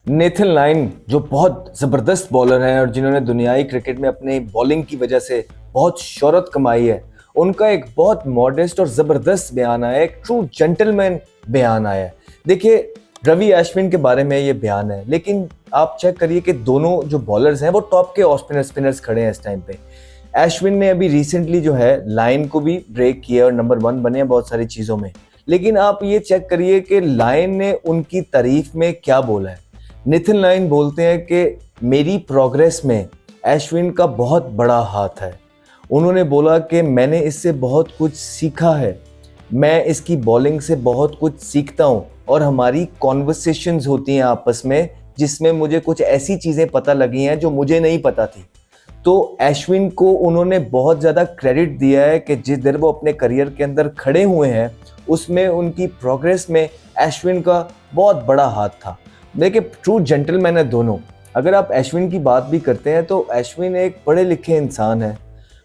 Nathan line जो बहुत ज़बरदस्त बॉलर हैं और जिन्होंने दुनियाई क्रिकेट में अपने बॉलिंग की वजह से बहुत शोहरत कमाई है, उनका एक बहुत मॉडेस्ट और ज़बरदस्त बयान आया है, एक ट्रू जेंटलमैन बयान आया है। देखिए, रवि अश्विन के बारे में ये बयान है, लेकिन आप चेक करिए कि दोनों जो बॉलर्स हैं वो टॉप के ऑफ स्पिनर्स खड़े हैं इस टाइम पे। अश्विन ने अभी रिसेंटली जो है लाइन को भी ब्रेक किया और नंबर 1 बने हैं बहुत सारी चीज़ों में, लेकिन आप ये चेक करिए कि लाइन ने उनकी तारीफ में क्या बोला है। निथिन लाइन बोलते हैं कि मेरी प्रोग्रेस में अश्विन का बहुत बड़ा हाथ है। उन्होंने बोला कि मैंने इससे बहुत कुछ सीखा है, मैं इसकी बॉलिंग से बहुत कुछ सीखता हूँ और हमारी कॉन्वर्सेशंस होती हैं आपस में, जिसमें मुझे कुछ ऐसी चीज़ें पता लगी हैं जो मुझे नहीं पता थी। तो अश्विन को उन्होंने बहुत ज़्यादा क्रेडिट दिया है कि जिस देर वो अपने करियर के अंदर खड़े हुए हैं उसमें उनकी प्रोग्रेस में अश्विन का बहुत बड़ा हाथ था। देखिए, ट्रू जेंटलमैन है दोनों। अगर आप अश्विन की बात भी करते हैं तो अश्विन एक पढ़े लिखे इंसान है।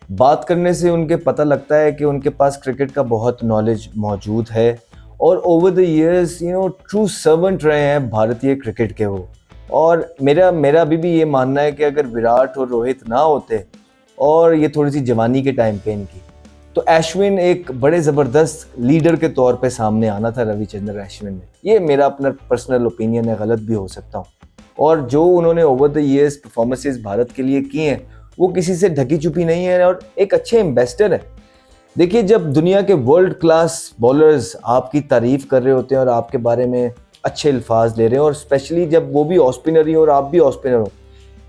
बात करने से उनके पता लगता है कि उनके पास क्रिकेट का बहुत नॉलेज मौजूद है और over the years true servant रहे हैं भारतीय क्रिकेट के वो। और मेरा अभी भी ये मानना है कि अगर विराट और रोहित ना होते और ये थोड़ी सी जवानी के टाइम पे इनकी, तो अश्विन एक बड़े ज़बरदस्त लीडर के तौर पे सामने आना था रविचंद्रन अश्विन ने। ये मेरा अपना पर्सनल ओपिनियन है, गलत भी हो सकता हूँ। और जो उन्होंने over the years performances Bharat के लिए किए हैं वो किसी से ढकी छुपी नहीं है और एक अच्छे एम्बेसडर है। देखिए, जब दुनिया के वर्ल्ड क्लास बॉलर्स आपकी तारीफ कर रहे होते हैं और आपके बारे में अच्छे अल्फाज ले रहे हैं, और स्पेशली जब वो भी ऑफ स्पिनर ही और आप भी ऑफ स्पिनर हो,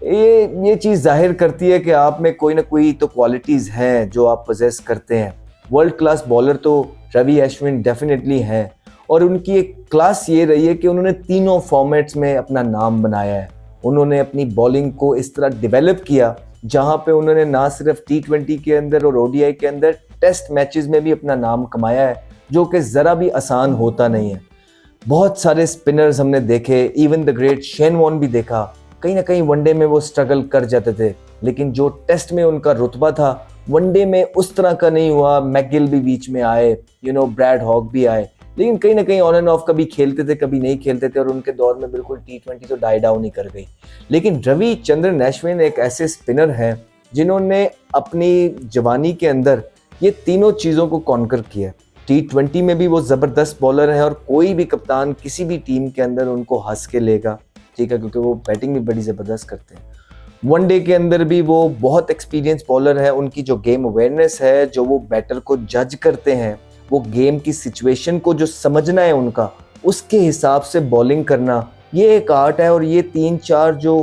ये चीज़ जाहिर करती है कि आप में कोई ना कोई तो क्वालिटीज़ हैं जो आप पोजेस करते हैं। वर्ल्ड क्लास बॉलर तो रवि अश्विन डेफिनेटली हैं और उनकी एक क्लास ये रही है कि उन्होंने तीनों फॉर्मेट्स में अपना नाम बनाया है। उन्होंने अपनी बॉलिंग को इस तरह डेवलप किया जहां पे उन्होंने ना सिर्फ T20 के अंदर और ODI के अंदर टेस्ट मैचेस में भी अपना नाम कमाया है, जो कि ज़रा भी आसान होता नहीं है। बहुत सारे स्पिनर्स हमने देखे, even the great Shane Warne भी देखा, कहीं ना कहीं वनडे में वो स्ट्रगल कर जाते थे, लेकिन जो टेस्ट में उनका रुतबा था वनडे में उस तरह का नहीं हुआ। मैकगिल भी बीच में आए, ब्रैड हॉग भी आए, लेकिन कहीं ना कहीं ऑन एंड ऑफ कभी खेलते थे कभी नहीं खेलते थे और उनके दौर में बिल्कुल T20 तो डाई डाउन ही कर गई। लेकिन रविचंद्रन अश्विन एक ऐसे स्पिनर हैं जिन्होंने अपनी जवानी के अंदर ये तीनों चीज़ों को कॉन्कर किया। T20 में भी वो ज़बरदस्त बॉलर हैं और कोई भी कप्तान किसी भी टीम के अंदर उनको हंस के लेगा, ठीक है, क्योंकि वो बैटिंग भी बड़ी ज़बरदस्त करते हैं। वनडे के अंदर भी वो बहुत एक्सपीरियंस बॉलर है। उनकी जो गेम अवेयरनेस है, जो वो बैटर को जज करते हैं, वो गेम की सिचुएशन को जो समझना है उनका, उसके हिसाब से बॉलिंग करना, ये एक आर्ट है। और ये 3-4 जो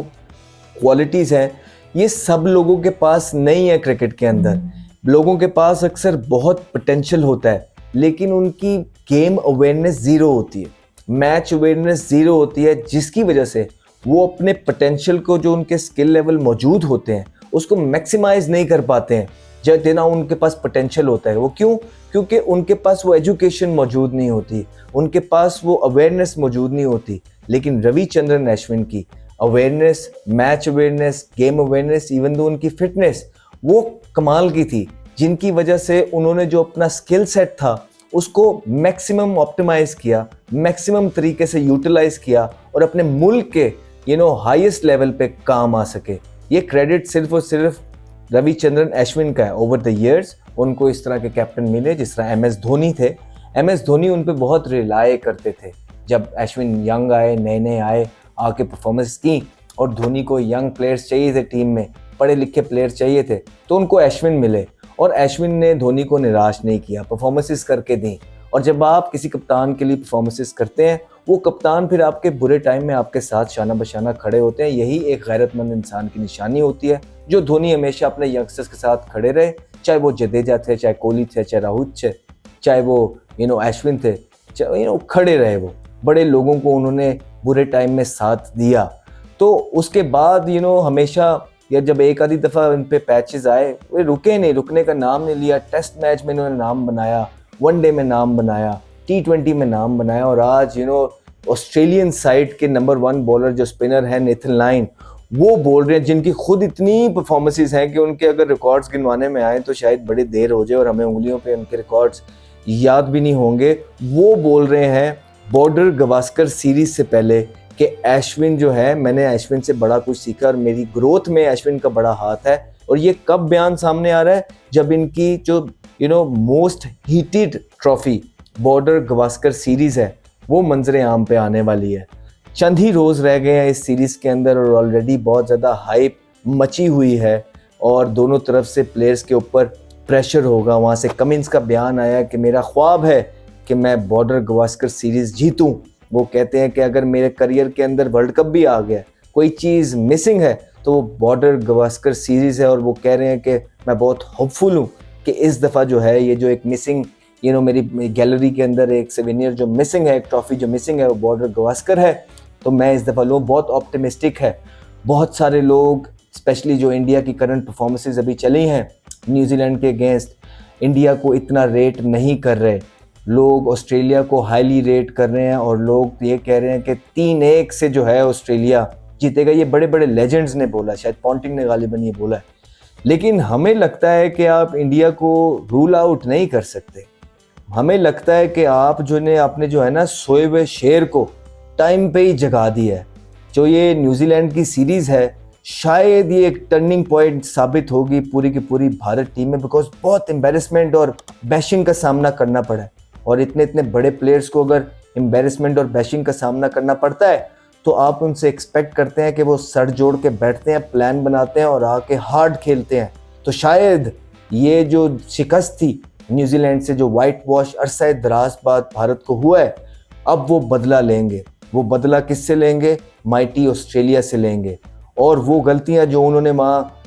क्वालिटीज़ हैं ये सब लोगों के पास नहीं है क्रिकेट के अंदर। लोगों के पास अक्सर बहुत पोटेंशियल होता है लेकिन उनकी गेम अवेयरनेस ज़ीरो होती है, मैच अवेयरनेस ज़ीरो होती है, जिसकी वजह से वो अपने पोटेंशियल को, जो उनके स्किल लेवल मौजूद होते हैं, उसको मैक्सिमाइज नहीं कर पाते हैं जितना उनके पास पोटेंशियल होता है। वो क्यों? क्योंकि उनके पास वो एजुकेशन मौजूद नहीं होती, उनके पास वो अवेयरनेस मौजूद नहीं होती। लेकिन रविचंद्रन अश्विन की awareness, match awareness, game awareness, even though उनकी फिटनेस वो कमाल की थी, जिनकी वजह से उन्होंने जो अपना स्किल सेट था उसको मैक्सिमम ऑप्टिमाइज किया, मैक्सिमम तरीके से यूटिलाइज किया और अपने मुल्क के हाईएस्ट लेवल पे काम आ सके। ये क्रेडिट सिर्फ और सिर्फ रविचंद्रन अश्विन का है। ओवर द इयर्स उनको इस तरह के कैप्टन मिले, जिस तरह MS धोनी थे। MS धोनी उन पे बहुत रिलाय करते थे। जब अश्विन यंग आए, नए नए आए, आके परफॉर्मेंस की और धोनी को यंग प्लेयर्स चाहिए थे, टीम में पढ़े लिखे प्लेयर्स चाहिए थे, तो उनको अश्विन मिले और अश्विन ने धोनी को निराश नहीं किया, परफॉर्मेंसेस करके दी। और जब आप किसी कप्तान के लिए परफॉर्मेंसेस करते हैं, वो कप्तान फिर आपके बुरे टाइम में आपके साथ शाना बशाना खड़े होते हैं। यही एक गैरतमंद इंसान की निशानी होती है, जो धोनी हमेशा अपने यंगस्टर्स के साथ खड़े रहे, चाहे वो जडेजा थे, चाहे कोहली थे, चाहे राहुल थे, चाहे वो अश्विन थे, चाहे खड़े रहे। वो बड़े लोगों को उन्होंने बुरे टाइम में साथ दिया। तो उसके बाद हमेशा, या जब एक आधी दफ़ा इन पे पैचेस आए, वे रुके नहीं, रुकने का नाम नहीं लिया। टेस्ट मैच में इन्होंने नाम बनाया, वनडे में नाम बनाया, T20 में नाम बनाया और आज ऑस्ट्रेलियन साइड के नंबर 1 बॉलर जो स्पिनर है नेथन लाइन, वो बोल रहे हैं, जिनकी खुद इतनी परफॉर्मेंसेस हैं कि उनके अगर रिकॉर्ड्स गिनवाने में आए तो शायद बड़ी देर हो जाए और हमें उंगलियों पे उनके रिकॉर्ड्स याद भी नहीं होंगे। वो बोल रहे हैं बॉर्डर गवास्कर सीरीज से पहले कि अश्विन जो है, मैंने अश्विन से बड़ा कुछ सीखा और मेरी ग्रोथ में अश्विन का बड़ा हाथ है। और ये कब बयान सामने आ रहा है, जब इनकी जो most heated trophy border Gavaskar series है वो मंजरे आम पे आने वाली है। चंद ही रोज रह गए हैं इस सीरीज के अंदर और ऑलरेडी बहुत ज़्यादा हाइप मची हुई है और दोनों तरफ से प्लेयर्स के ऊपर प्रेशर होगा। वहाँ से कमिंस का बयान आया कि मेरा ख्वाब है कि मैं बॉर्डर गवास्कर सीरीज जीतूं। वो कहते हैं कि अगर मेरे करियर के अंदर वर्ल्ड कप भी आ गया, कोई चीज़ मिसिंग है तो वो बॉर्डर गवास्कर सीरीज है। और वो कह रहे हैं कि मैं बहुत होपफुल हूँ कि इस दफ़ा जो है ये जो एक मिसिंग मेरी गैलरी के अंदर एक सेवेनियर जो मिसिंग है, एक ट्रॉफी जो मिसिंग है वो बॉर्डर गवास्कर है। तो मैं इस दफ़ा लोग बहुत ऑप्टिमिस्टिक है। बहुत सारे लोग स्पेशली जो इंडिया की करंट परफॉर्मेंसेज अभी चली हैं न्यूजीलैंड के अगेंस्ट, इंडिया को इतना रेट नहीं कर रहे। लोग ऑस्ट्रेलिया को हाईली रेट कर रहे हैं और लोग ये कह रहे हैं कि 3-1 से जो है ऑस्ट्रेलिया जीतेगा। ये बड़े बड़े लेजेंड्स ने बोला, शायद पॉन्टिंग ने गालिबन ये बोला है। लेकिन हमें लगता है कि आप इंडिया को रूल आउट नहीं कर सकते। हमें लगता है कि आपने जो है ना सोए हुए शेर को टाइम पे ही जगा दिया है। जो ये न्यूजीलैंड की सीरीज़ है शायद ये एक टर्निंग पॉइंट साबित होगी पूरी की पूरी भारत टीम में, बिकॉज बहुत एम्बेरसमेंट और बैशिंग का सामना करना पड़ा है। और इतने इतने बड़े प्लेयर्स को अगर एम्बेरसमेंट और बैशिंग का सामना करना पड़ता है तो आप उनसे एक्सपेक्ट करते हैं कि वो सर जोड़ के बैठते हैं, प्लान बनाते हैं और आके हार्ड खेलते हैं। तो शायद ये जो शिकस्त थी न्यूजीलैंड से, जो वाइट वॉश अरसा दराज बाद भारत को हुआ है, अब वो बदला लेंगे। वो बदला किससे लेंगे? माइटी ऑस्ट्रेलिया से लेंगे। और वो गलतियां जो उन्होंने वहाँ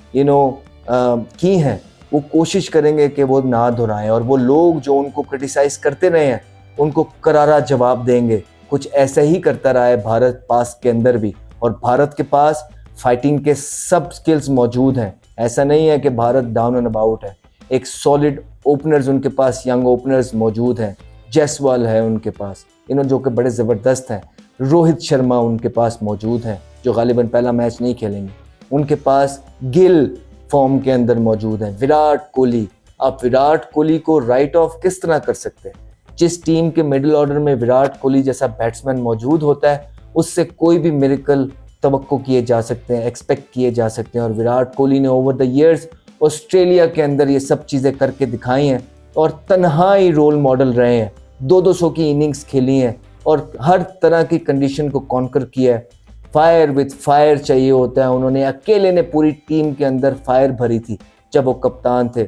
की हैं वो कोशिश करेंगे कि वो ना दोहराएं। और वो लोग जो उनको क्रिटिसाइज़ करते रहे हैं उनको करारा जवाब देंगे। कुछ ऐसा ही करता रहा है भारत पास के अंदर भी। और भारत के पास फाइटिंग के सब स्किल्स मौजूद हैं। ऐसा नहीं है कि भारत डाउन एंड अबाउट है। एक सॉलिड ओपनर्स उनके पास, यंग ओपनर्स मौजूद हैं। जयसवाल है उनके पास, जो कि बड़े ज़बरदस्त हैं। रोहित शर्मा उनके पास मौजूद हैं जो गालिबन पहला मैच नहीं खेलेंगे। उनके पास गिल फॉर्म के अंदर मौजूद हैं। विराट कोहली, आप विराट कोहली को राइट ऑफ किस तरह कर सकते हैं? जिस टीम के मिडिल ऑर्डर में विराट कोहली जैसा बैट्समैन मौजूद होता है उससे कोई भी मिरेकल तवक्को किए जा सकते हैं, एक्सपेक्ट किए जा सकते हैं। और विराट कोहली ने ओवर द ईयर्स ऑस्ट्रेलिया के अंदर ये सब चीज़ें करके दिखाई हैं और तन्हा ही रोल मॉडल रहे हैं। 200 की इनिंग्स खेली हैं और हर तरह की कंडीशन को कॉन्कर किया है। फायर विथ फायर चाहिए होता है। उन्होंने अकेले ने पूरी टीम के अंदर फायर भरी थी जब वो कप्तान थे।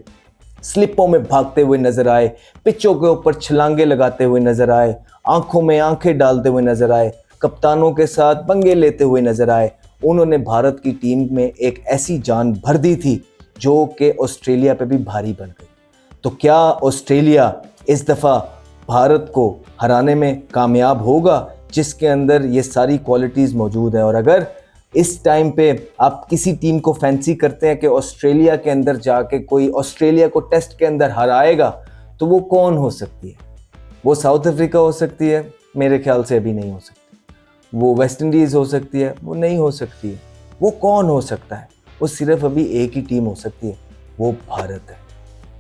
स्लिपों में भागते हुए नजर आए, पिचों के ऊपर छलांगे लगाते हुए नजर आए, आंखों में आंखें डालते हुए नजर आए, कप्तानों के साथ पंगे लेते हुए नजर आए। उन्होंने भारत की टीम में एक ऐसी जान भर दी थी जो कि ऑस्ट्रेलिया पे भी भारी बन गई। तो क्या ऑस्ट्रेलिया इस दफ़ा भारत को हराने में कामयाब होगा जिसके अंदर ये सारी क्वालिटीज़ मौजूद हैं? और अगर इस टाइम पे आप किसी टीम को फैंसी करते हैं कि ऑस्ट्रेलिया के अंदर जाके कोई ऑस्ट्रेलिया को टेस्ट के अंदर हराएगा, तो वो कौन हो सकती है? वो साउथ अफ्रीका हो सकती है, मेरे ख्याल से अभी नहीं हो सकती। वो वेस्ट इंडीज़ हो सकती है, वो नहीं हो सकती है। वो कौन हो सकता है? वो सिर्फ अभी एक ही टीम हो सकती है, वो भारत है।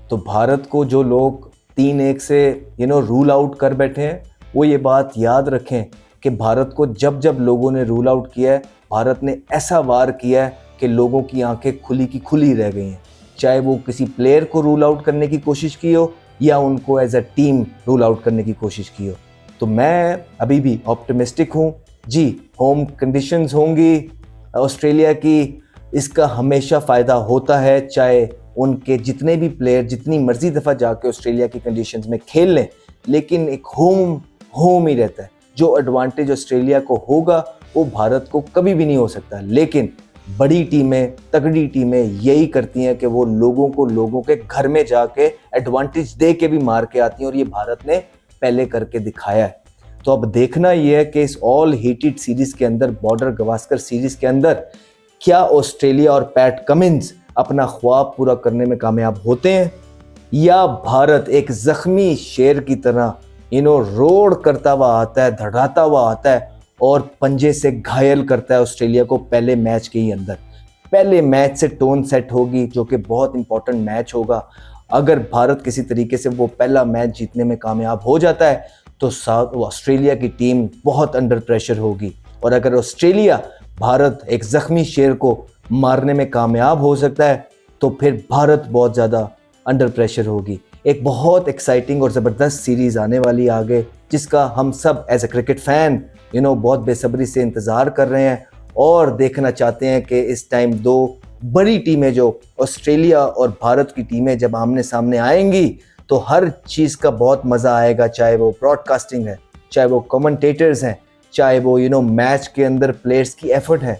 तो भारत को जो लोग 3-1 से रूल आउट कर बैठे हैं, वो ये बात याद रखें कि भारत को जब जब लोगों ने रूल आउट किया है, भारत ने ऐसा वार किया है कि लोगों की आंखें खुली की खुली रह गई हैं। चाहे वो किसी प्लेयर को रूल आउट करने की कोशिश की हो या उनको as a team rule out करने की कोशिश की हो। तो मैं अभी भी ऑप्टिमिस्टिक हूँ जी। होम कंडीशंस होंगी ऑस्ट्रेलिया की, इसका हमेशा फ़ायदा होता है। चाहे उनके जितने भी प्लेयर जितनी मर्जी दफ़ा जाके ऑस्ट्रेलिया की कंडीशंस में खेल लें, लेकिन एक होम ही रहता है। जो एडवांटेज ऑस्ट्रेलिया को होगा वो भारत को कभी भी नहीं हो सकता। लेकिन बड़ी टीमें, तगड़ी टीमें यही करती हैं कि वो लोगों के घर में जाके एडवांटेज दे के भी मार के आती हैं, और ये भारत ने पहले करके दिखाया है। तो अब देखना ये है कि इस ऑल हीटेड सीरीज के अंदर, बॉर्डर गवास्कर सीरीज के अंदर, क्या ऑस्ट्रेलिया और पैट कमिंस अपना ख्वाब पूरा करने में कामयाब होते हैं या भारत एक जख्मी शेर की तरह रोड करता हुआ आता है, धड़ाता हुआ आता है और पंजे से घायल करता है ऑस्ट्रेलिया को पहले मैच के ही अंदर। पहले मैच से टोन सेट होगी जो कि बहुत इंपॉर्टेंट मैच होगा। अगर भारत किसी तरीके से वो पहला मैच जीतने में कामयाब हो जाता है तो ऑस्ट्रेलिया की टीम बहुत अंडर प्रेशर होगी और अगर ऑस्ट्रेलिया भारत एक जख्मी शेर को मारने में कामयाब हो सकता है तो फिर भारत बहुत ज़्यादा अंडर प्रेशर होगी। एक बहुत एक्साइटिंग और ज़बरदस्त सीरीज़ आने वाली आगे, जिसका हम सब एज अ क्रिकेट फैन बहुत बेसब्री से इंतज़ार कर रहे हैं और देखना चाहते हैं कि इस टाइम दो बड़ी टीमें जो ऑस्ट्रेलिया और भारत की टीमें जब आमने सामने आएंगी तो हर चीज़ का बहुत मज़ा आएगा, चाहे वो ब्रॉडकास्टिंग है, चाहे वो कमेंटेटर्स हैं, चाहे वो मैच के अंदर प्लेयर्स की एफर्ट है,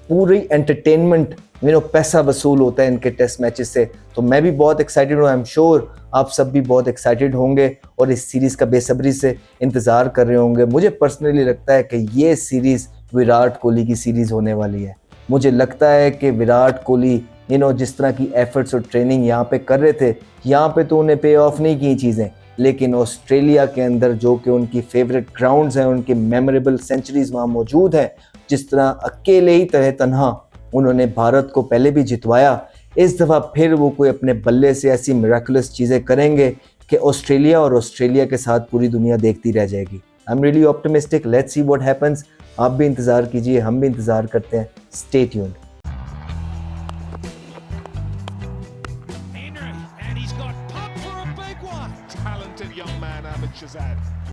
पूरी एंटरटेनमेंट पैसा वसूल होता है इनके टेस्ट मैचेस से। तो मैं भी बहुत एक्साइटेड हूँ, आई एम श्योर आप सब भी बहुत एक्साइटेड होंगे और इस सीरीज़ का बेसब्री से इंतज़ार कर रहे होंगे। मुझे पर्सनली लगता है कि ये सीरीज़ विराट कोहली की सीरीज़ होने वाली है। मुझे लगता है कि विराट कोहली जिस तरह की एफर्ट्स और ट्रेनिंग यहाँ पे कर रहे थे, यहाँ पे तो उन्हें पे ऑफ नहीं की चीज़ें, लेकिन ऑस्ट्रेलिया के अंदर जो कि उनकी फेवरेट ग्राउंड्स हैं, उनके मेमोरेबल सेंचुरीज वहाँ मौजूद हैं, जिस तरह अकेले ही तरह तन्हा उन्होंने भारत को पहले भी जितवाया, इस दफ़ा फिर वो कोई अपने बल्ले से ऐसी मिराकुलस चीज़ें करेंगे कि ऑस्ट्रेलिया और ऑस्ट्रेलिया के साथ पूरी दुनिया देखती रह जाएगी। I am really optimistic, let's see what happens. आप भी इंतज़ार कीजिए, हम भी इंतज़ार करते हैं। Stay tuned. And he's got pumped for a big one. Talented young man, Ahmed Shahzad.